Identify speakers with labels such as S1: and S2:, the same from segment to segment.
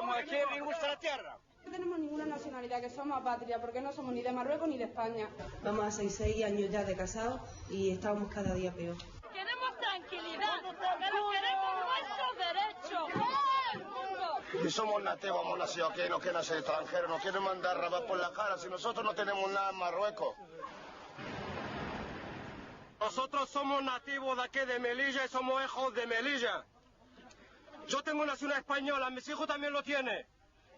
S1: estamos aquí en nuestra tierra.
S2: No tenemos ninguna nacionalidad, que somos apátridas, porque no somos ni de Marruecos ni de España.
S3: Vamos a 6 años ya de casados y estamos cada día peor.
S4: Queremos tranquilidad, pero queremos nuestros derechos. ¡Todo el mundo!
S1: Y somos nativos, hemos nacido aquí, no quieren ser extranjeros, nos quieren mandar rabat por la cara, si nosotros no tenemos nada en Marruecos. Nosotros somos nativos de aquí de Melilla y somos hijos de Melilla. Yo tengo nacionalidad española, mis hijos también lo tienen.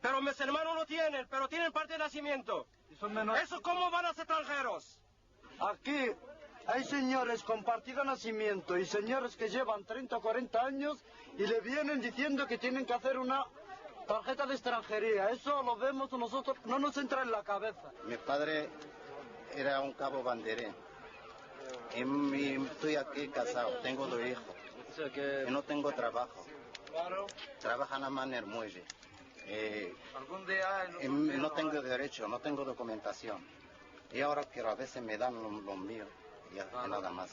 S1: Pero mis hermanos no tienen, pero tienen parte de nacimiento. ¿Eso cómo van a ser extranjeros?
S5: Aquí hay señores con partido de nacimiento y señores que llevan 30 o 40 años y le vienen diciendo que tienen que hacer una tarjeta de extranjería. Eso lo vemos nosotros, no nos entra en la cabeza.
S6: Mi padre era un cabo banderín. Y estoy aquí casado, tengo 2 hijos. Y no tengo trabajo. Trabajan a mano en el muelle. No tengo derecho, no tengo documentación. Y ahora que a veces me dan lo mío y nada más.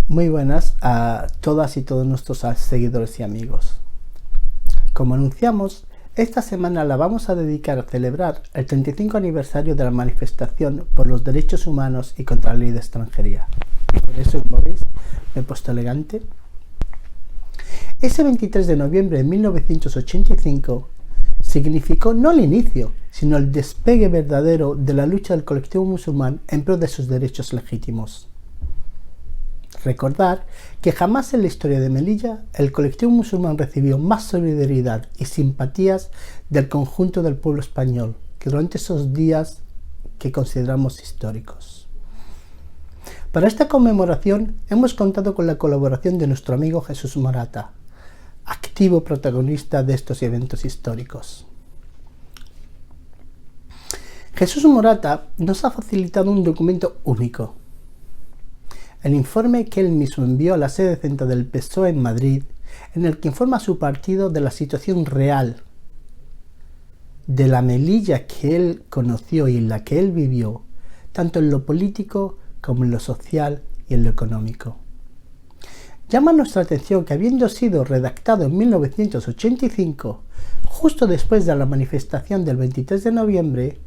S7: Muy buenas a todas y todos nuestros seguidores y amigos. Como anunciamos, esta semana la vamos a dedicar a celebrar el 35 aniversario de la manifestación por los derechos humanos y contra la ley de extranjería. Por eso, como veis, me he puesto elegante. Ese 23 de noviembre de 1985 significó no el inicio, sino el despegue verdadero de la lucha del colectivo musulmán en pro de sus derechos legítimos. Recordar que jamás en la historia de Melilla el colectivo musulmán recibió más solidaridad y simpatías del conjunto del pueblo español que durante esos días que consideramos históricos. Para esta conmemoración hemos contado con la colaboración de nuestro amigo Jesús Morata, activo protagonista de estos eventos históricos. Jesús Morata nos ha facilitado un documento único. El informe que él mismo envió a la sede central del PSOE en Madrid, en el que informa a su partido de la situación real de la Melilla que él conoció y en la que él vivió, tanto en lo político como en lo social y en lo económico. Llama nuestra atención que, habiendo sido redactado en 1985, justo después de la manifestación del 23 de noviembre,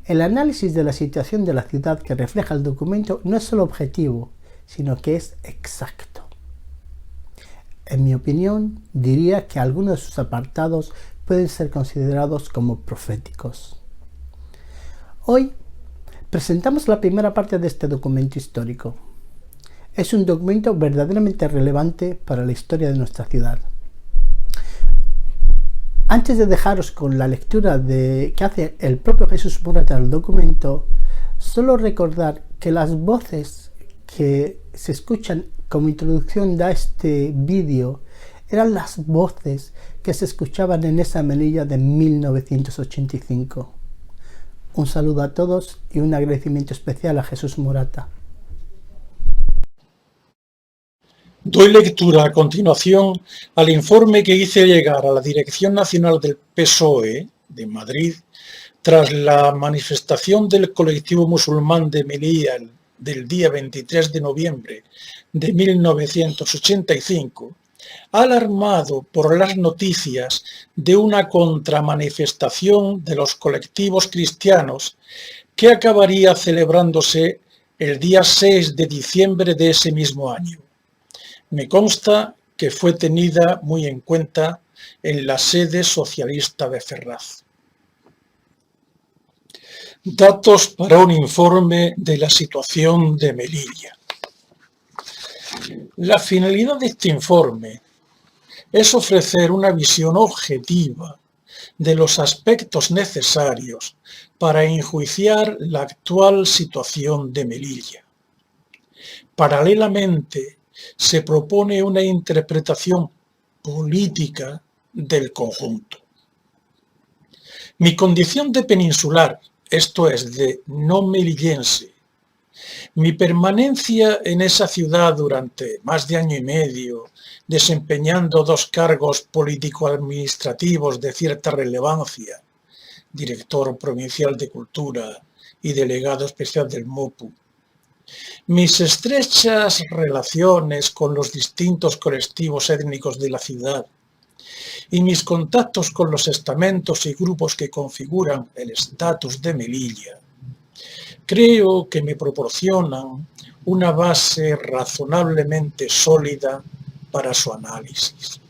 S7: el análisis de la situación de la ciudad que refleja el documento no es solo objetivo, sino que es exacto. En mi opinión, diría que algunos de sus apartados pueden ser considerados como proféticos. Hoy presentamos la primera parte de este documento histórico. Es un documento verdaderamente relevante para la historia de nuestra ciudad. Antes de dejaros con la lectura que hace el propio Jesús Morata del documento, solo recordar que las voces que se escuchan como introducción a este vídeo eran las voces que se escuchaban en esa Melilla de 1985. Un saludo a todos y un agradecimiento especial a Jesús Morata.
S8: Doy lectura a continuación al informe que hice llegar a la Dirección Nacional del PSOE de Madrid tras la manifestación del colectivo musulmán de Melilla del día 23 de noviembre de 1985, alarmado por las noticias de una contramanifestación de los colectivos cristianos que acabaría celebrándose el día 6 de diciembre de ese mismo año. Me consta que fue tenida muy en cuenta en la sede socialista de Ferraz. Datos para un informe de la situación de Melilla. La finalidad de este informe es ofrecer una visión objetiva de los aspectos necesarios para enjuiciar la actual situación de Melilla. Paralelamente, se propone una interpretación política del conjunto. Mi condición de peninsular, esto es, de no melillense, mi permanencia en esa ciudad durante más de año y medio, desempeñando 2 cargos político-administrativos de cierta relevancia, director provincial de Cultura y delegado especial del MOPU, mis estrechas relaciones con los distintos colectivos étnicos de la ciudad y mis contactos con los estamentos y grupos que configuran el estatus de Melilla, creo que me proporcionan una base razonablemente sólida para su análisis.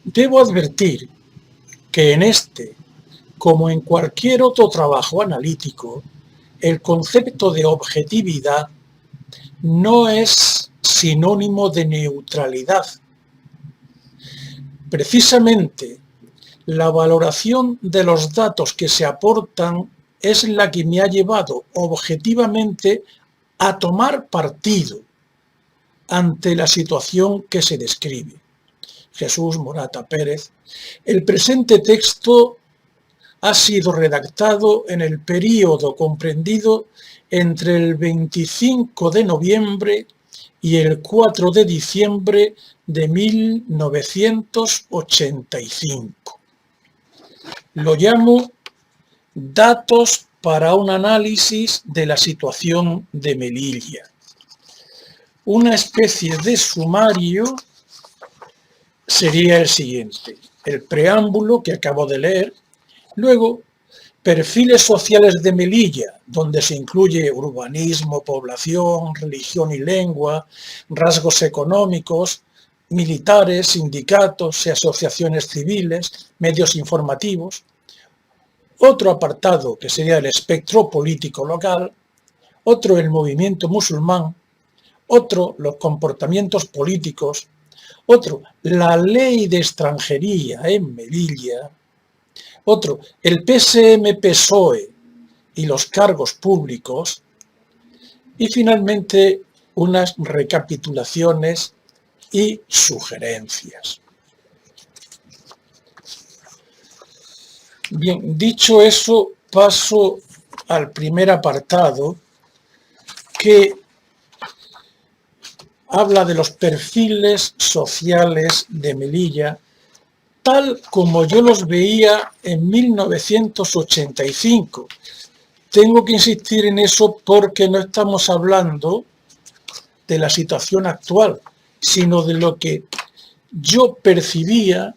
S8: Debo advertir que en este, como en cualquier otro trabajo analítico, el concepto de objetividad no es sinónimo de neutralidad. Precisamente, la valoración de los datos que se aportan es la que me ha llevado objetivamente a tomar partido ante la situación que se describe. Jesús Morata Pérez. El presente texto ha sido redactado en el período comprendido entre el 25 de noviembre y el 4 de diciembre de 1985. Lo llamo Datos para un análisis de la situación de Melilla. Una especie de sumario sería el siguiente: el preámbulo que acabo de leer, luego perfiles sociales de Melilla, donde se incluye urbanismo, población, religión y lengua, rasgos económicos, militares, sindicatos y asociaciones civiles, medios informativos. Otro apartado que sería el espectro político local, otro el movimiento musulmán, otro los comportamientos políticos, otro la ley de extranjería en Melilla, otro el PSM-PSOE y los cargos públicos, y finalmente unas recapitulaciones y sugerencias. Bien, dicho eso, paso al primer apartado, que habla de los perfiles sociales de Melilla, tal como yo los veía en 1985. Tengo que insistir en eso porque no estamos hablando de la situación actual, sino de lo que yo percibía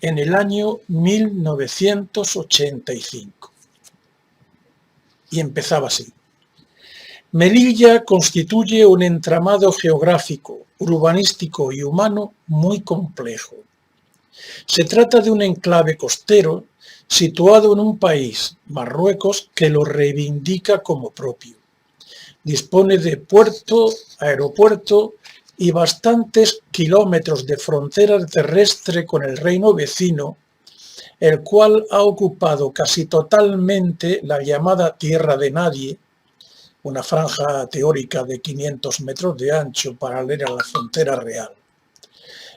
S8: en el año 1985. Y empezaba así. Melilla constituye un entramado geográfico, urbanístico y humano muy complejo. Se trata de un enclave costero situado en un país, Marruecos, que lo reivindica como propio. Dispone de puerto, aeropuerto y bastantes kilómetros de frontera terrestre con el reino vecino, el cual ha ocupado casi totalmente la llamada Tierra de Nadie, una franja teórica de 500 metros de ancho paralela a la frontera real.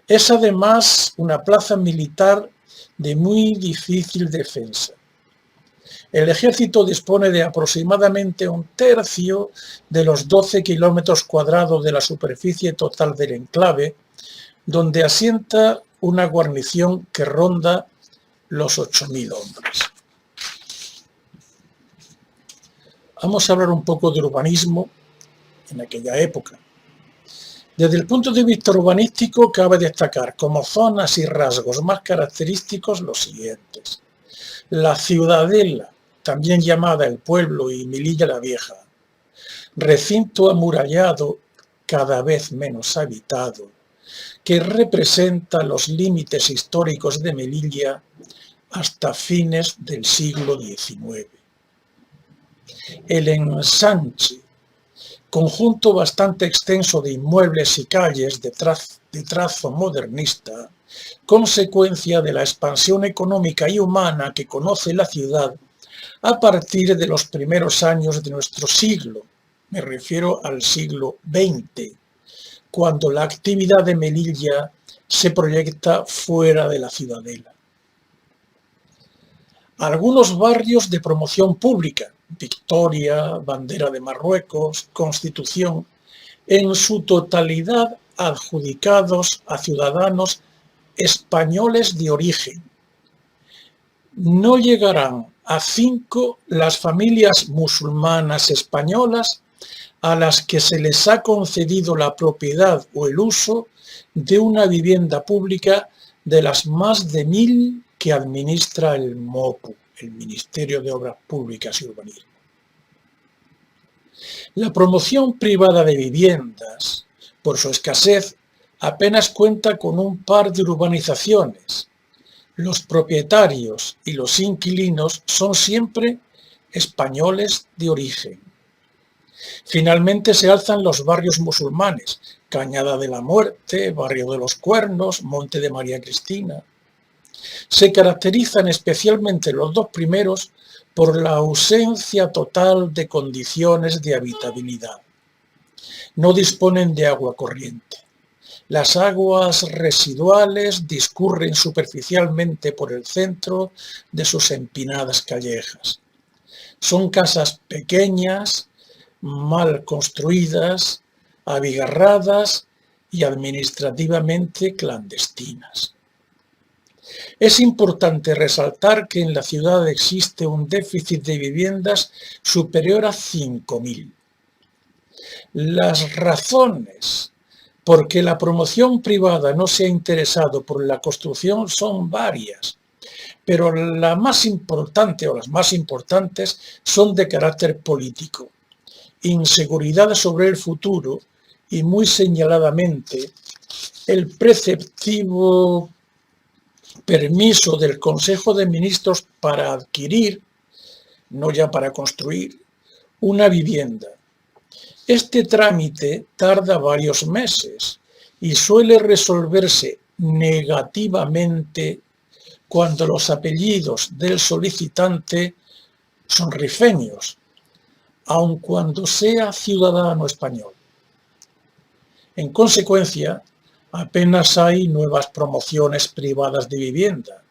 S8: Es además una plaza militar de muy difícil defensa. El ejército dispone de aproximadamente un tercio de los 12 kilómetros cuadrados de la superficie total del enclave, donde asienta una guarnición que ronda los 8.000 hombres. Vamos a hablar un poco de urbanismo en aquella época. Desde el punto de vista urbanístico, cabe destacar como zonas y rasgos más característicos los siguientes. La Ciudadela, también llamada El Pueblo y Melilla la Vieja, recinto amurallado cada vez menos habitado, que representa los límites históricos de Melilla hasta fines del siglo XIX. El Ensanche, conjunto bastante extenso de inmuebles y calles de trazo modernista, consecuencia de la expansión económica y humana que conoce la ciudad a partir de los primeros años de nuestro siglo, me refiero al siglo XX, cuando la actividad de Melilla se proyecta fuera de la ciudadela. Algunos barrios de promoción pública, Victoria, Bandera de Marruecos, Constitución, en su totalidad adjudicados a ciudadanos españoles de origen. No llegarán a 5 las familias musulmanas españolas a las que se les ha concedido la propiedad o el uso de una vivienda pública de las más de 1000 que administra el MOPU, el Ministerio de Obras Públicas y Urbanismo. La promoción privada de viviendas, por su escasez, apenas cuenta con un par de urbanizaciones. Los propietarios y los inquilinos son siempre españoles de origen. Finalmente se alzan los barrios musulmanes, Cañada de la Muerte, Barrio de los Cuernos, Monte de María Cristina. Se caracterizan especialmente los dos primeros por la ausencia total de condiciones de habitabilidad. No disponen de agua corriente. Las aguas residuales discurren superficialmente por el centro de sus empinadas callejas. Son casas pequeñas, mal construidas, abigarradas y administrativamente clandestinas. Es importante resaltar que en la ciudad existe un déficit de viviendas superior a 5.000. Las razones por que la promoción privada no se ha interesado por la construcción son varias, pero la más importante o las más importantes son de carácter político. Inseguridad sobre el futuro y muy señaladamente el preceptivo permiso del Consejo de Ministros para adquirir, no ya para construir, una vivienda. Este trámite tarda varios meses y suele resolverse negativamente cuando los apellidos del solicitante son rifeños, aun cuando sea ciudadano español. En consecuencia, apenas hay nuevas promociones privadas de vivienda,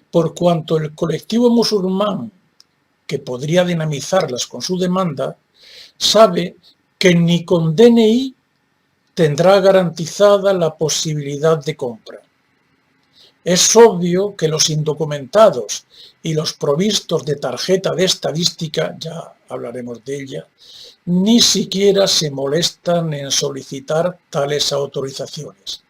S8: por cuanto el colectivo musulmán, que podría dinamizarlas con su demanda, sabe que ni con DNI tendrá garantizada la posibilidad de compra. Es obvio que los indocumentados y los provistos de tarjeta de estadística, ya hablaremos de ella, ni siquiera se molestan en solicitar tales autorizaciones.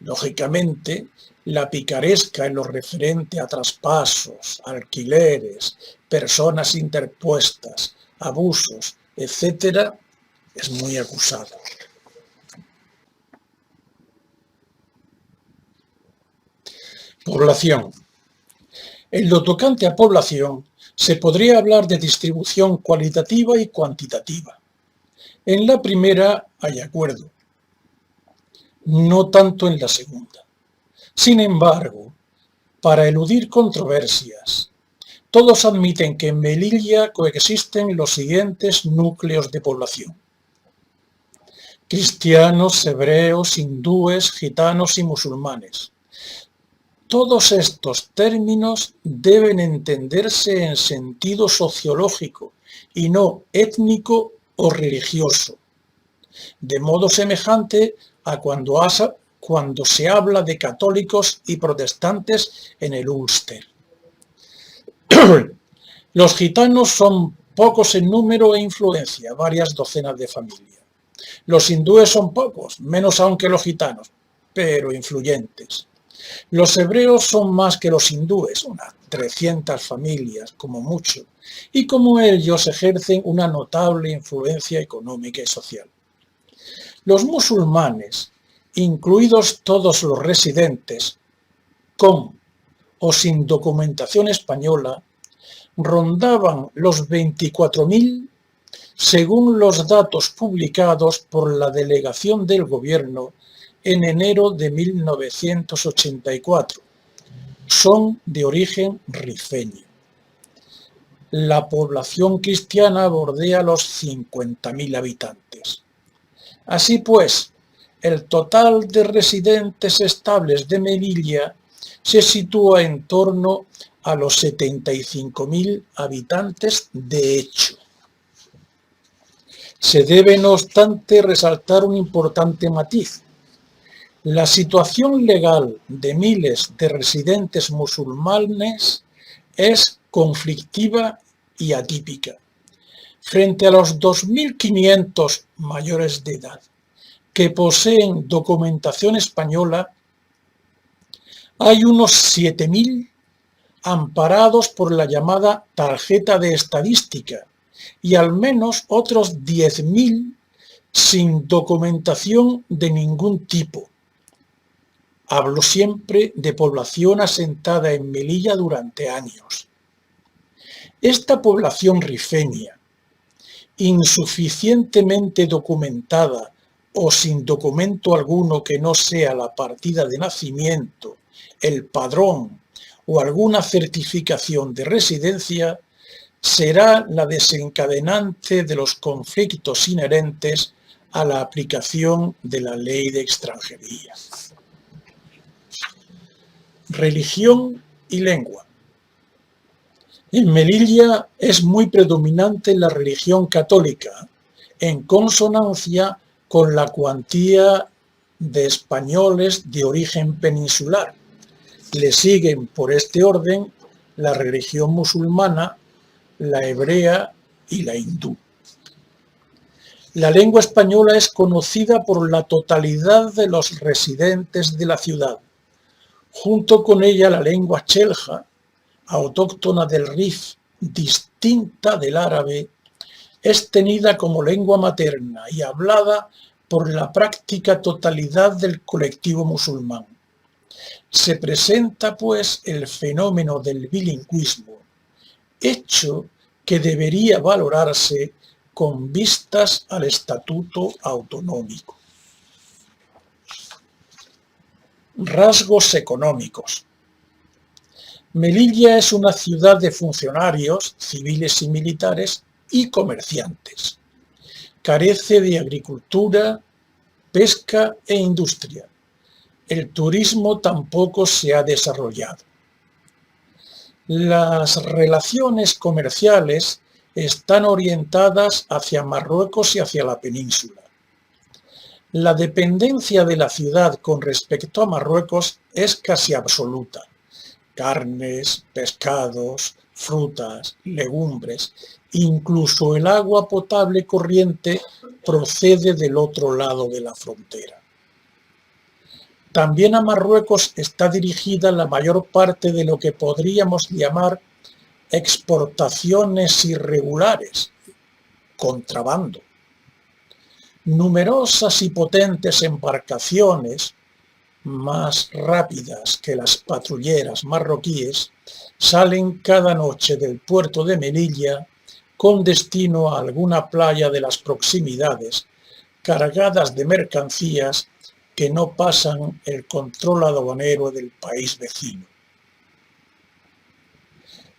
S8: Lógicamente, la picaresca en lo referente a traspasos, alquileres, personas interpuestas, abusos, etc., es muy acusada. Población. En lo tocante a población, se podría hablar de distribución cualitativa y cuantitativa. En la primera hay acuerdo, no tanto en la segunda. Sin embargo, para eludir controversias, todos admiten que en Melilla coexisten los siguientes núcleos de población: cristianos, hebreos, hindúes, gitanos y musulmanes. Todos estos términos deben entenderse en sentido sociológico y no étnico o religioso, de modo semejante a cuando se habla de católicos y protestantes en el Ulster. Los gitanos son pocos en número e influencia, varias docenas de familias. Los hindúes son pocos, menos aún que los gitanos, pero influyentes. Los hebreos son más que los hindúes, unas 300 familias como mucho, y como ellos ejercen una notable influencia económica y social. Los musulmanes, incluidos todos los residentes, con o sin documentación española, rondaban los 24.000 según los datos publicados por la delegación del gobierno en enero de 1984. Son de origen rifeño. La población cristiana bordea los 50.000 habitantes. Así pues, el total de residentes estables de Melilla se sitúa en torno a los 75.000 habitantes de hecho. Se debe, no obstante, resaltar un importante matiz. La situación legal de miles de residentes musulmanes es conflictiva y atípica. Frente a los 2.500 mayores de edad que poseen documentación española, hay unos 7.000 amparados por la llamada tarjeta de estadística y al menos otros 10.000 sin documentación de ningún tipo. Hablo siempre de población asentada en Melilla durante años. Esta población rifeña, insuficientemente documentada o sin documento alguno que no sea la partida de nacimiento, el padrón o alguna certificación de residencia, será la desencadenante de los conflictos inherentes a la aplicación de la ley de extranjería. Religión y lengua. En Melilla es muy predominante la religión católica, en consonancia con la cuantía de españoles de origen peninsular. Le siguen por este orden la religión musulmana, la hebrea y la hindú. La lengua española es conocida por la totalidad de los residentes de la ciudad. Junto con ella la lengua chelja, autóctona del Rif, distinta del árabe, es tenida como lengua materna y hablada por la práctica totalidad del colectivo musulmán. Se presenta, pues, el fenómeno del bilingüismo, hecho que debería valorarse con vistas al estatuto autonómico. Rasgos económicos. Melilla es una ciudad de funcionarios civiles y militares y comerciantes. Carece de agricultura, pesca e industria. El turismo tampoco se ha desarrollado. Las relaciones comerciales están orientadas hacia Marruecos y hacia la península. La dependencia de la ciudad con respecto a Marruecos es casi absoluta. Carnes, pescados, frutas, legumbres, incluso el agua potable corriente procede del otro lado de la frontera. También a Marruecos está dirigida la mayor parte de lo que podríamos llamar exportaciones irregulares, contrabando. Numerosas y potentes embarcaciones, más rápidas que las patrulleras marroquíes, salen cada noche del puerto de Melilla con destino a alguna playa de las proximidades, cargadas de mercancías que no pasan el control aduanero del país vecino.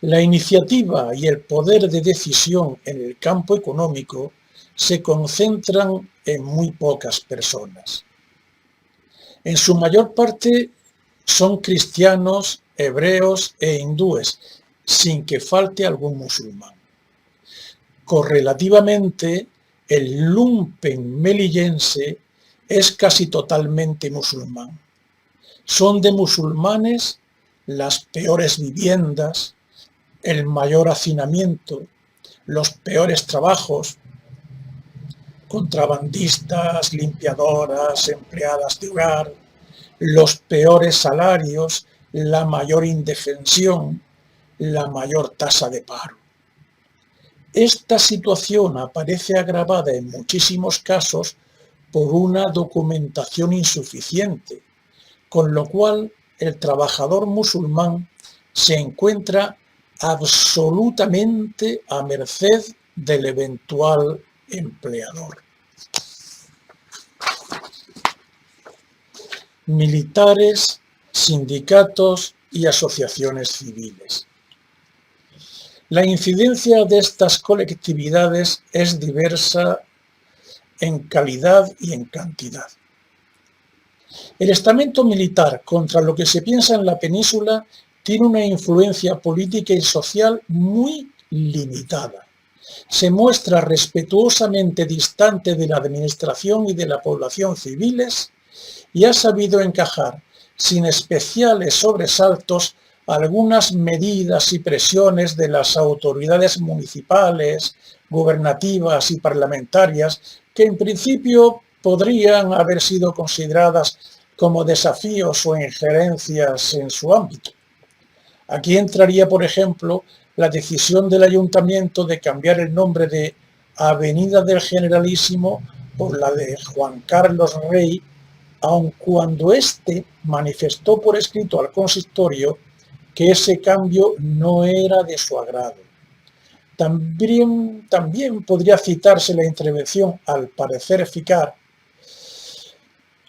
S8: La iniciativa y el poder de decisión en el campo económico se concentran en muy pocas personas. En su mayor parte son cristianos, hebreos e hindúes, sin que falte algún musulmán. Correlativamente, el lumpen melillense es casi totalmente musulmán. Son de musulmanes las peores viviendas, el mayor hacinamiento, los peores trabajos, contrabandistas, limpiadoras, empleadas de hogar, los peores salarios, la mayor indefensión, la mayor tasa de paro. Esta situación aparece agravada en muchísimos casos por una documentación insuficiente, con lo cual el trabajador musulmán se encuentra absolutamente a merced del eventual empleador. Militares, sindicatos y asociaciones civiles. La incidencia de estas colectividades es diversa en calidad y en cantidad. El estamento militar, contra lo que se piensa en la península, tiene una influencia política y social muy limitada. Se muestra respetuosamente distante de la administración y de la población civiles y ha sabido encajar, sin especiales sobresaltos, algunas medidas y presiones de las autoridades municipales, gubernativas y parlamentarias que en principio podrían haber sido consideradas como desafíos o injerencias en su ámbito. Aquí entraría, por ejemplo, la decisión del ayuntamiento de cambiar el nombre de Avenida del Generalísimo por la de Juan Carlos Rey, aun cuando éste manifestó por escrito al consistorio que ese cambio no era de su agrado. También podría citarse la intervención, al parecer eficaz,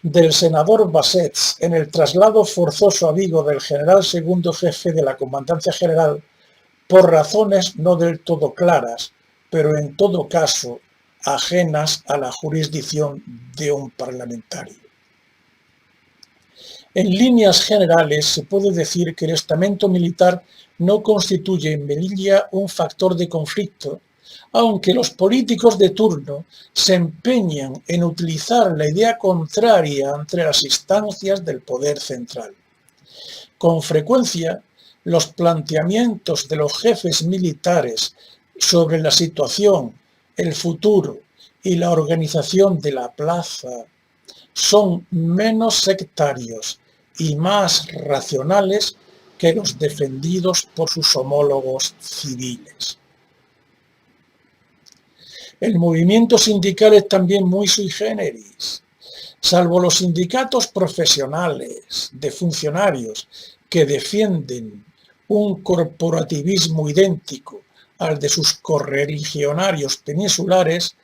S8: del senador Bassets en el traslado forzoso a Vigo del general segundo jefe de la Comandancia General por razones no del todo claras, pero en todo caso ajenas a la jurisdicción de un parlamentario. En líneas generales se puede decir que el estamento militar no constituye en Melilla un factor de conflicto, aunque los políticos de turno se empeñan en utilizar la idea contraria entre las instancias del poder central. Con frecuencia, los planteamientos de los jefes militares sobre la situación, el futuro y la organización de la plaza son menos sectarios y más racionales que los defendidos por sus homólogos civiles. El movimiento sindical es también muy sui generis. Salvo los sindicatos profesionales de funcionarios que defienden un corporativismo idéntico al de sus correligionarios peninsulares,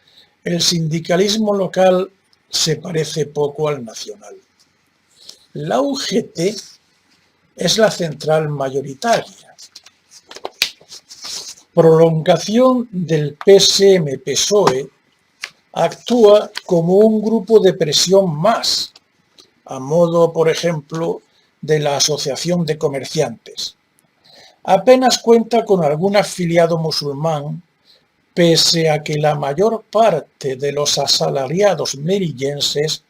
S8: el sindicalismo local se parece poco al nacional. La UGT es la central mayoritaria. Prolongación del PSM-PSOE, actúa como un grupo de presión más, a modo, por ejemplo, de la Asociación de Comerciantes. Apenas cuenta con algún afiliado musulmán, pese a que la mayor parte de los asalariados melillenses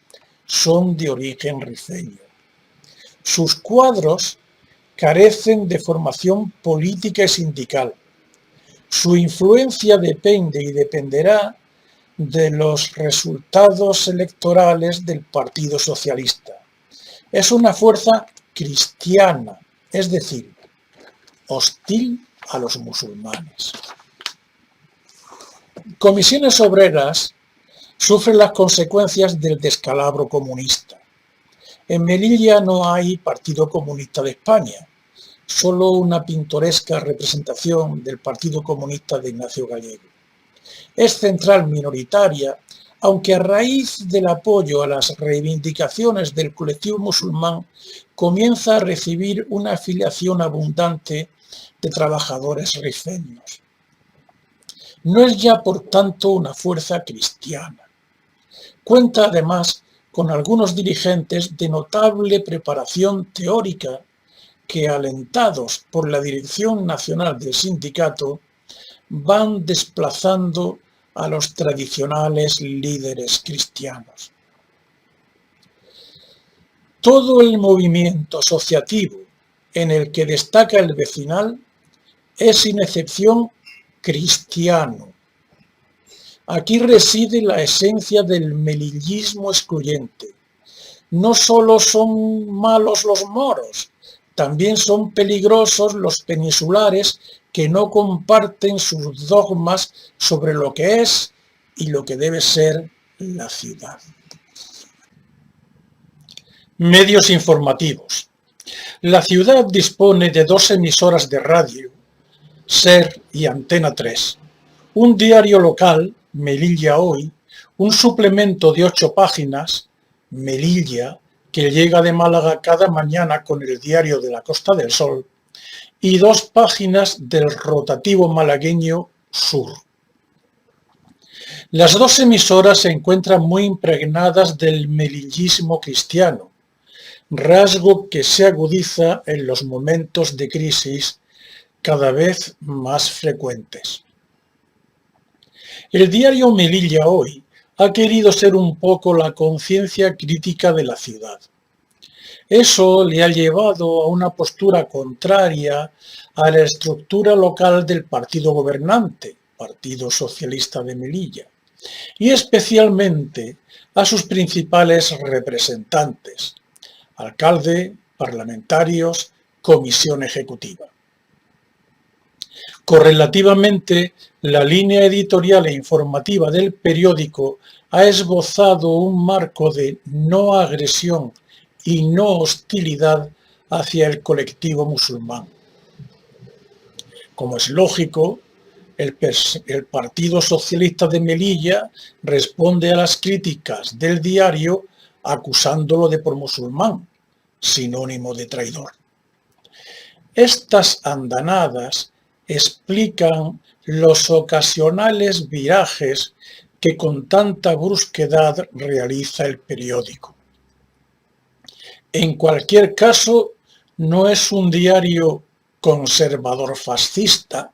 S8: son de origen rifeño. Sus cuadros carecen de formación política y sindical. Su influencia depende y dependerá de los resultados electorales del Partido Socialista. Es una fuerza cristiana, es decir, hostil a los musulmanes. Comisiones Obreras sufren las consecuencias del descalabro comunista. En Melilla no hay Partido Comunista de España, solo una pintoresca representación del Partido Comunista de Ignacio Gallego. Es central minoritaria, aunque a raíz del apoyo a las reivindicaciones del colectivo musulmán comienza a recibir una afiliación abundante de trabajadores rifeños. No es ya, por tanto, una fuerza cristiana. Cuenta además con algunos dirigentes de notable preparación teórica que, alentados por la dirección nacional del sindicato, van desplazando a los tradicionales líderes cristianos. Todo el movimiento asociativo en el que destaca el vecinal es sin excepción cristiano. Aquí reside la esencia del melillismo excluyente. No solo son malos los moros, también son peligrosos los peninsulares que no comparten sus dogmas sobre lo que es y lo que debe ser la ciudad. Medios informativos. La ciudad dispone de 2 emisoras de radio, SER y Antena 3, un diario local, Melilla Hoy, un suplemento de 8 páginas, Melilla, que llega de Málaga cada mañana con el diario de la Costa del Sol, y 2 páginas del rotativo malagueño Sur. Las 2 emisoras se encuentran muy impregnadas del melillismo cristiano, rasgo que se agudiza en los momentos de crisis cada vez más frecuentes. El diario Melilla Hoy ha querido ser un poco la conciencia crítica de la ciudad. Eso le ha llevado a una postura contraria a la estructura local del partido gobernante, Partido Socialista de Melilla, y especialmente a sus principales representantes, alcalde, parlamentarios, comisión ejecutiva. Correlativamente, la línea editorial e informativa del periódico ha esbozado un marco de no agresión y no hostilidad hacia el colectivo musulmán. Como es lógico, el Partido Socialista de Melilla responde a las críticas del diario acusándolo de promusulmán, sinónimo de traidor. Estas andanadas explican los ocasionales virajes que con tanta brusquedad realiza el periódico. En cualquier caso, no es un diario conservador fascista,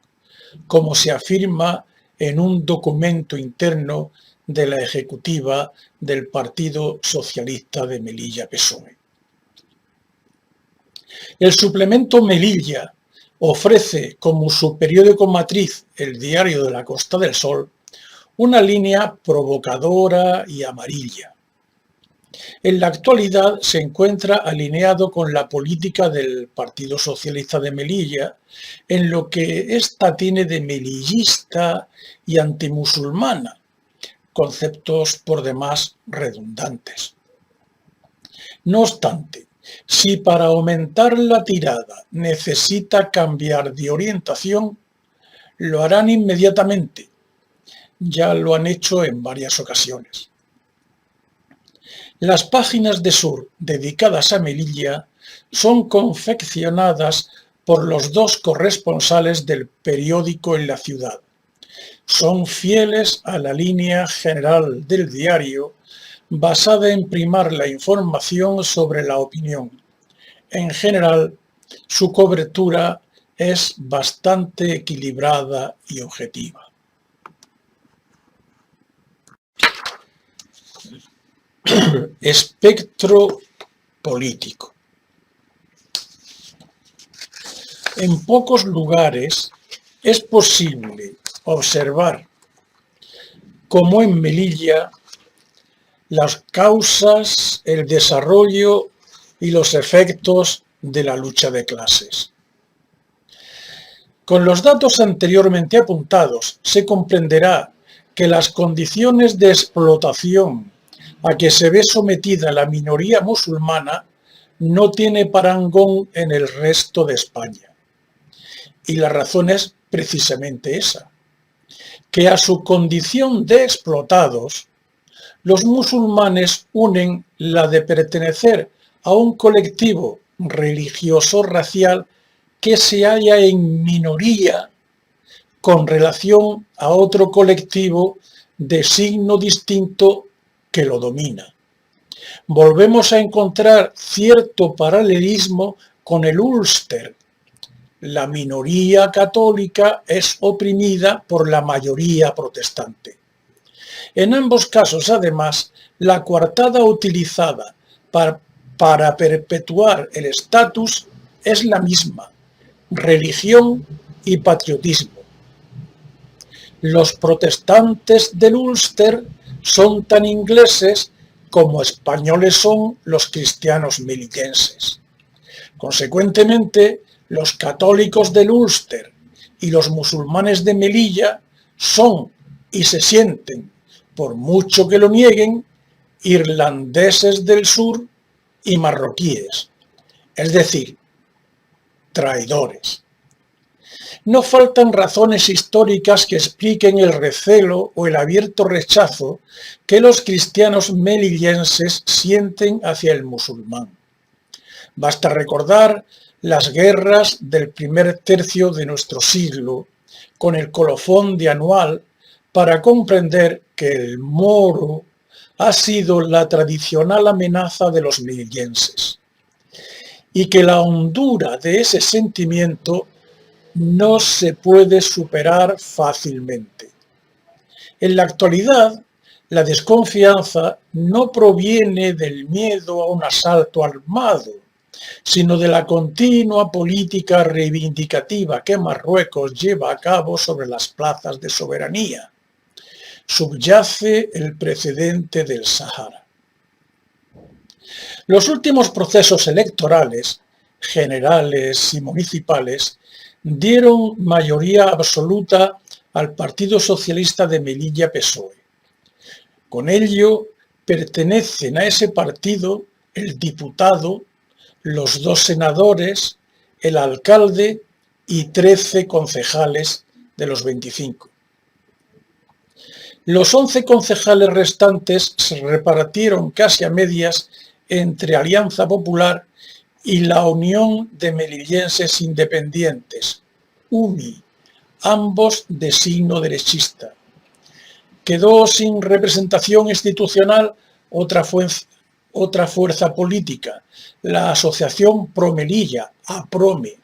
S8: como se afirma en un documento interno de la ejecutiva del Partido Socialista de Melilla PSOE. El suplemento Melilla ofrece como su periódico matriz, el Diario de la Costa del Sol, una línea provocadora y amarilla. En la actualidad se encuentra alineado con la política del Partido Socialista de Melilla, en lo que ésta tiene de melillista y antimusulmana, conceptos por demás redundantes. No obstante, si para aumentar la tirada necesita cambiar de orientación, lo harán inmediatamente. Ya lo han hecho en varias ocasiones. Las páginas de Sur dedicadas a Melilla son confeccionadas por los dos corresponsales del periódico en la ciudad. Son fieles a la línea general del diario, basada en primar la información sobre la opinión. En general, su cobertura es bastante equilibrada y objetiva. Espectro político. En pocos lugares es posible observar cómo en Melilla las causas, el desarrollo y los efectos de la lucha de clases. Con los datos anteriormente apuntados se comprenderá que las condiciones de explotación a que se ve sometida la minoría musulmana no tiene parangón en el resto de España. Y la razón es precisamente esa, que a su condición de explotados, los musulmanes unen la de pertenecer a un colectivo religioso-racial que se halla en minoría con relación a otro colectivo de signo distinto que lo domina. Volvemos a encontrar cierto paralelismo con el Ulster. La minoría católica es oprimida por la mayoría protestante. En ambos casos, además, la coartada utilizada para perpetuar el estatus es la misma: religión y patriotismo. Los protestantes del Ulster son tan ingleses como españoles son los cristianos melillenses. Consecuentemente, los católicos del Ulster y los musulmanes de Melilla son y se sienten, por mucho que lo nieguen, irlandeses del sur y marroquíes, es decir, traidores. No faltan razones históricas que expliquen el recelo o el abierto rechazo que los cristianos melillenses sienten hacia el musulmán. Basta recordar las guerras del primer tercio de nuestro siglo, con el colofón de Anual, para comprender que el moro ha sido la tradicional amenaza de los melillenses, y que la hondura de ese sentimiento no se puede superar fácilmente. En la actualidad, la desconfianza no proviene del miedo a un asalto armado, sino de la continua política reivindicativa que Marruecos lleva a cabo sobre las plazas de soberanía. subyace el precedente del Sahara. Los últimos procesos electorales, generales y municipales, dieron mayoría absoluta al Partido Socialista de Melilla PSOE. Con ello, pertenecen a ese partido el diputado, los 2 senadores, el alcalde y 13 concejales de los 25. Los 11 concejales restantes se repartieron casi a medias entre Alianza Popular y la Unión de Melillenses Independientes, UMI, ambos de signo derechista. Quedó sin representación institucional otra fuerza política, la Asociación Pro Melilla, APROME,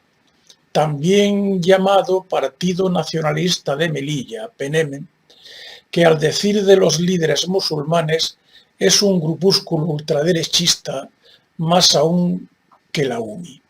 S8: también llamado Partido Nacionalista de Melilla, PNM, que al decir de los líderes musulmanes es un grupúsculo ultraderechista más aún que la UMI.